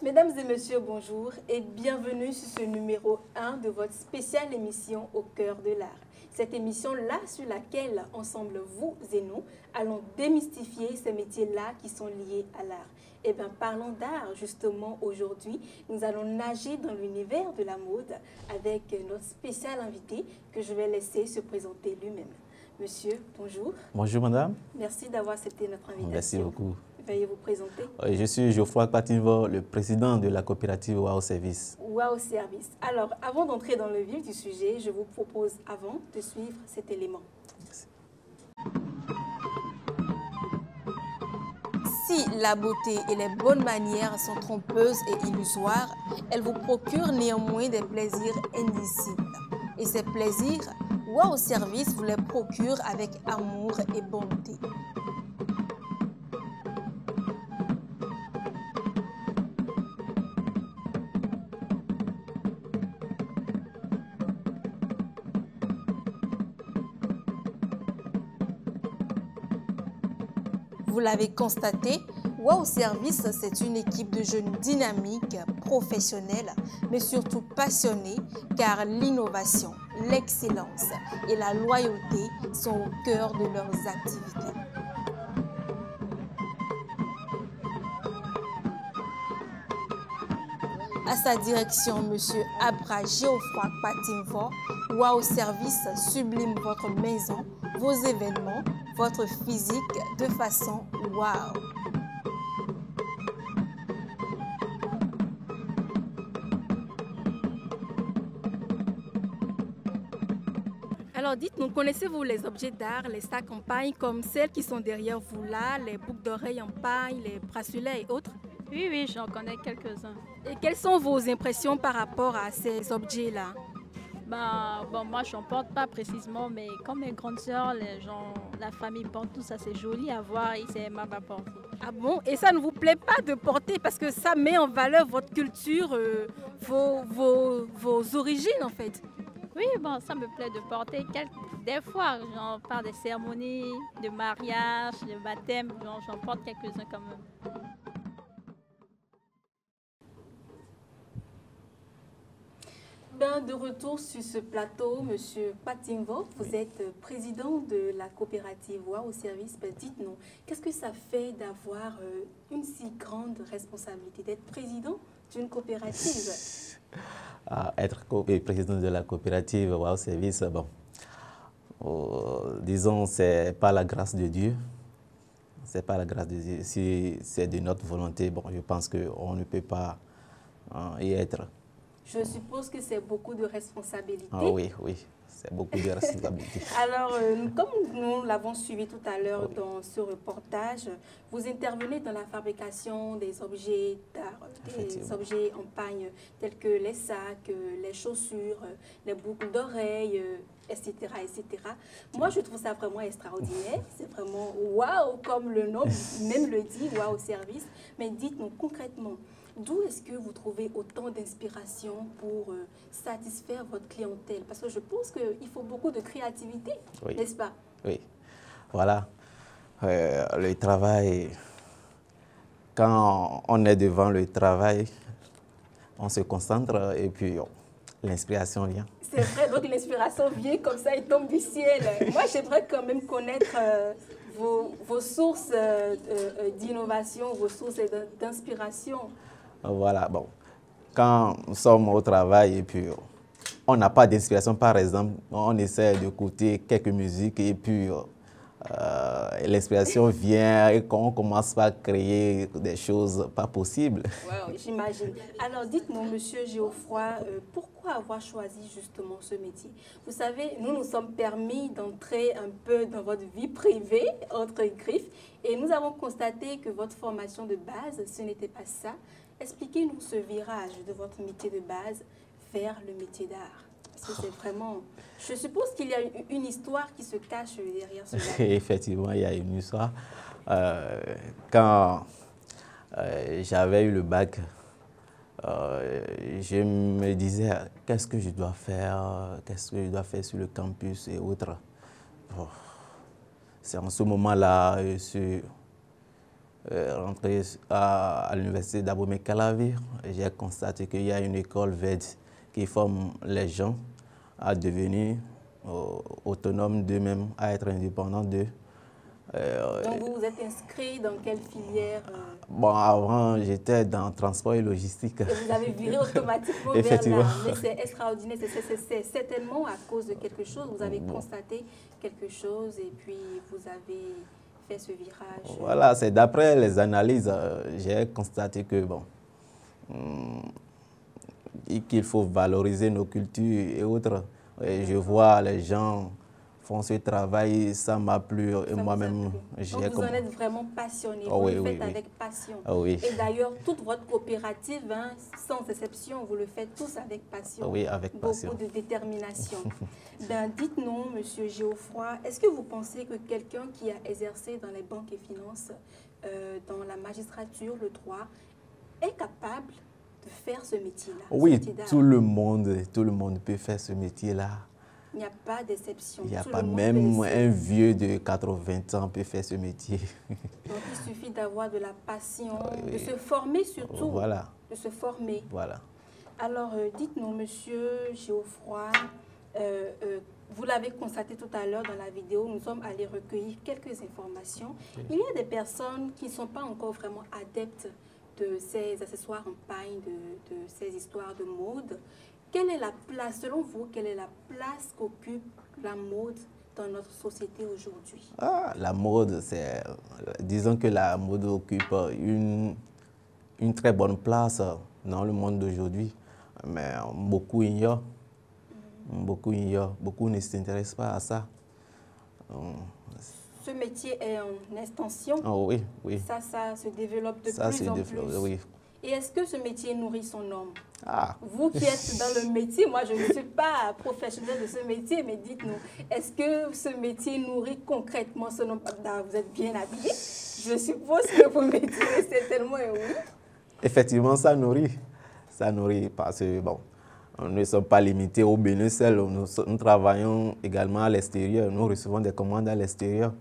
Mesdames et messieurs, bonjour et bienvenue sur ce numéro 1 de votre spéciale émission Au cœur de l'art. Cette émission-là sur laquelle, ensemble, vous et nous, allons démystifier ces métiers-là qui sont liés à l'art. Eh bien, parlons d'art, justement, aujourd'hui. Nous allons nager dans l'univers de la mode avec notre spécial invité que je vais laisser se présenter lui-même. Monsieur, bonjour. Bonjour madame. Merci d'avoir accepté notre invitation. Merci beaucoup. Veuillez vous présenter. Je suis Geoffroy Patinvo, le président de la coopérative Wow Service. Wow Service. Alors, avant d'entrer dans le vif du sujet, je vous propose avant de suivre cet élément. Merci. Si la beauté et les bonnes manières sont trompeuses et illusoires, elles vous procurent néanmoins des plaisirs indicibles. Et ces plaisirs, Wow Service vous les procure avec amour et bonté. Vous l'avez constaté, Wow Service, c'est une équipe de jeunes dynamiques, professionnels, mais surtout passionnés, car l'innovation, l'excellence et la loyauté sont au cœur de leurs activités. À sa direction, M. Abra Geoffroy Patinvo, Wow Service sublime votre maison, vos événements, votre physique de façon wow. Alors dites-nous, connaissez-vous les objets d'art, les sacs en paille comme celles qui sont derrière vous là, les boucles d'oreilles en paille, les bracelets et autres? Oui, j'en connais quelques-uns. Et quelles sont vos impressions par rapport à ces objets-là? Moi, je n'en porte pas précisément, mais comme mes grandes sœurs, la famille porte tout ça, c'est joli à voir et c'est aimable à porter. Ah bon? Et ça ne vous plaît pas de porter parce que ça met en valeur votre culture, vos origines en fait? Oui, ça me plaît de porter. Des fois, j'en parle des cérémonies, de mariage, de baptême, j'en porte quelques-uns quand même. De retour sur ce plateau, Monsieur Patinvo, vous êtes président de la coopérative Wow Service. Dites-nous, qu'est-ce que ça fait d'avoir une si grande responsabilité, d'être président d'une coopérative? Être président de la coopérative Wow Service, disons, c'est pas la grâce de Dieu. C'est pas la grâce de Dieu. Si c'est de notre volonté, je pense qu'on ne peut pas y être. Je suppose que c'est beaucoup de responsabilités. Ah oui, c'est beaucoup de responsabilités. Alors, comme nous l'avons suivi tout à l'heure dans ce reportage, vous intervenez dans la fabrication des objets d'art, des objets en paille tels que les sacs, les chaussures, les boucles d'oreilles, etc., etc. Moi, je trouve ça vraiment extraordinaire. C'est vraiment waouh, comme le nom même le dit, Wow Service. Mais dites-nous concrètement, d'où est-ce que vous trouvez autant d'inspiration pour satisfaire votre clientèle? Parce que je pense qu'il faut beaucoup de créativité, n'est-ce pas? Oui, voilà. Le travail, quand on est devant le travail, on se concentre et puis l'inspiration vient. C'est vrai, donc l'inspiration vient comme ça, elle tombe du ciel. Moi, j'aimerais quand même connaître vos sources d'innovation, vos sources d'inspiration. Voilà, quand nous sommes au travail et puis on n'a pas d'inspiration, par exemple, on essaie d'écouter quelques musiques et puis l'inspiration vient et on commence à créer des choses pas possibles. Wow, j'imagine. Alors dites-moi, Monsieur Geoffroy, pourquoi avoir choisi justement ce métier? Vous savez, nous sommes permis d'entrer un peu dans votre vie privée, entre griffes, et nous avons constaté que votre formation de base, ce n'était pas ça. Expliquez-nous ce virage de votre métier de base vers le métier d'art. Parce que c'est vraiment... Je suppose qu'il y a une histoire qui se cache derrière cela. Effectivement, il y a une histoire. Quand j'avais eu le bac, je me disais, qu'est-ce que je dois faire? Qu'est-ce que je dois faire sur le campus et autres? C'est en ce moment-là, rentré à l'université d'Abomey-Calavi, j'ai constaté qu'il y a une école VED qui forme les gens à devenir autonomes d'eux-mêmes, à être indépendants d'eux. Donc vous vous êtes inscrit dans quelle filière Bon, avant, j'étais dans transport et logistique. Et vous avez viré automatiquement vers là. Mais c'est extraordinaire. C'est certainement à cause de quelque chose. Vous avez constaté quelque chose et puis vous avez fait ce virage. Voilà, c'est d'après les analyses, j'ai constaté que, bon, qu'il faut valoriser nos cultures et autres. Et je vois les gens font ce travail, ça m'a plu et moi-même j'ai donc vous en êtes vraiment passionné, oh, vous oui, le faites oui, avec passion. Oh, oui. Et d'ailleurs, toute votre coopérative, hein, sans exception, vous le faites tous avec passion. Oui, avec passion. Beaucoup de détermination. Dites-nous, Monsieur Géoffroy, est-ce que vous pensez que quelqu'un qui a exercé dans les banques et finances, dans la magistrature, le droit, est capable de faire ce métier-là? Oui, tout le monde peut faire ce métier-là. Il n'y a pas d'exception. Il n'y a pas même un vieux de 80 ans peut faire ce métier. Donc il suffit d'avoir de la passion, de se former surtout. Voilà. De se former. Voilà. Alors dites-nous, Monsieur Géoffroy, vous l'avez constaté tout à l'heure dans la vidéo, nous sommes allés recueillir quelques informations. Okay. Il y a des personnes qui ne sont pas encore vraiment adeptes de ces accessoires en paille, de ces histoires de mode. Quelle est la place, selon vous, quelle est la place qu'occupe la mode dans notre société aujourd'hui? La mode, c'est... Disons que la mode occupe une très bonne place dans le monde d'aujourd'hui. Mais beaucoup ignorent. Beaucoup ignorent. Beaucoup ne s'intéressent pas à ça. Ce métier est en extension. Oh, oui, oui. Ça se développe de plus en plus. Oui. Et est-ce que ce métier nourrit son homme? Vous qui êtes dans le métier, moi je ne suis pas professionnelle de ce métier, mais dites-nous, est-ce que ce métier nourrit concrètement son homme? Vous êtes bien habillé, je suppose que vous me direz certainement oui. Effectivement, ça nourrit. Ça nourrit parce que, bon, nous ne sommes pas limités au Bénin seul, nous travaillons également à l'extérieur, nous recevons des commandes à l'extérieur.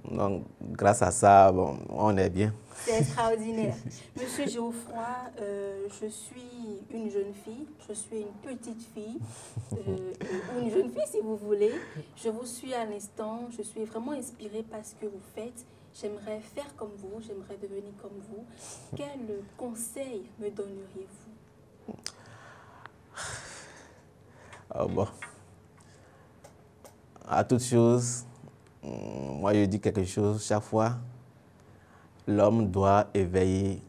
Donc, grâce à ça, bon, on est bien. C'est extraordinaire. Monsieur Géoffroy, je suis une jeune fille, je suis une petite fille, ou une jeune fille si vous voulez. Je vous suis à l'instant, je suis vraiment inspirée par ce que vous faites. J'aimerais faire comme vous, j'aimerais devenir comme vous. Quel conseil me donneriez-vous? Bon. À toute chose, moi je dis quelque chose chaque fois. L'homme doit éveiller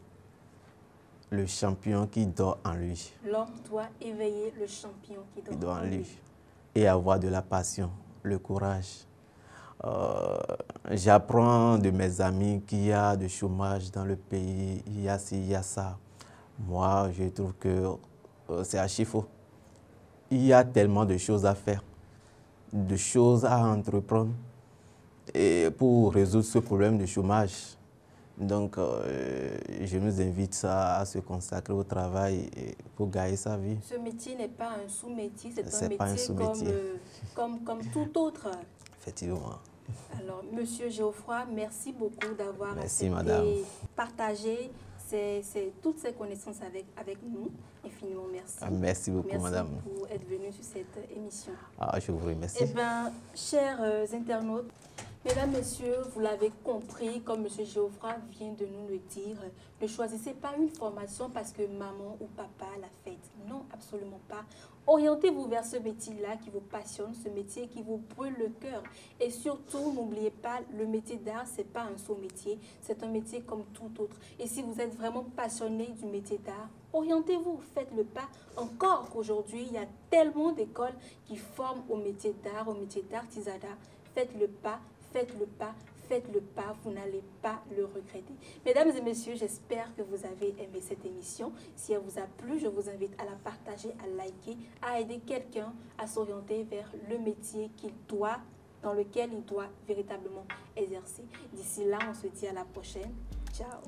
le champion qui dort en lui. L'homme doit éveiller le champion qui dort en lui. Et avoir de la passion, le courage. J'apprends de mes amis qu'il y a du chômage dans le pays, il y a ci, il y a ça. Moi, je trouve que c'est archi faux. Il y a tellement de choses à faire, de choses à entreprendre et pour résoudre ce problème de chômage. Donc, je nous invite à se consacrer au travail pour gagner sa vie. Ce métier n'est pas un sous-métier, c'est un métier comme tout autre. Effectivement. Alors, Monsieur Géoffroy, merci beaucoup d'avoir partagé toutes ces connaissances avec nous. Infiniment merci. Merci beaucoup, madame. Merci pour être venu sur cette émission. Je vous remercie. Eh bien, chers internautes, mesdames, messieurs, vous l'avez compris, comme M. Géoffroy vient de nous le dire, ne choisissez pas une formation parce que maman ou papa l'a faite. Non, absolument pas. Orientez-vous vers ce métier-là qui vous passionne, ce métier qui vous brûle le cœur. Et surtout, n'oubliez pas, le métier d'art, ce n'est pas un sous-métier, c'est un métier comme tout autre. Et si vous êtes vraiment passionné du métier d'art, orientez-vous, faites le pas. Encore qu'aujourd'hui, il y a tellement d'écoles qui forment au métier d'art, au métier d'artisanat. Faites le pas, faites le pas, faites le pas, vous n'allez pas le regretter. Mesdames et messieurs, j'espère que vous avez aimé cette émission. Si elle vous a plu, je vous invite à la partager, à liker, à aider quelqu'un à s'orienter vers le métier dans lequel il doit véritablement exercer. D'ici là, on se dit à la prochaine. Ciao.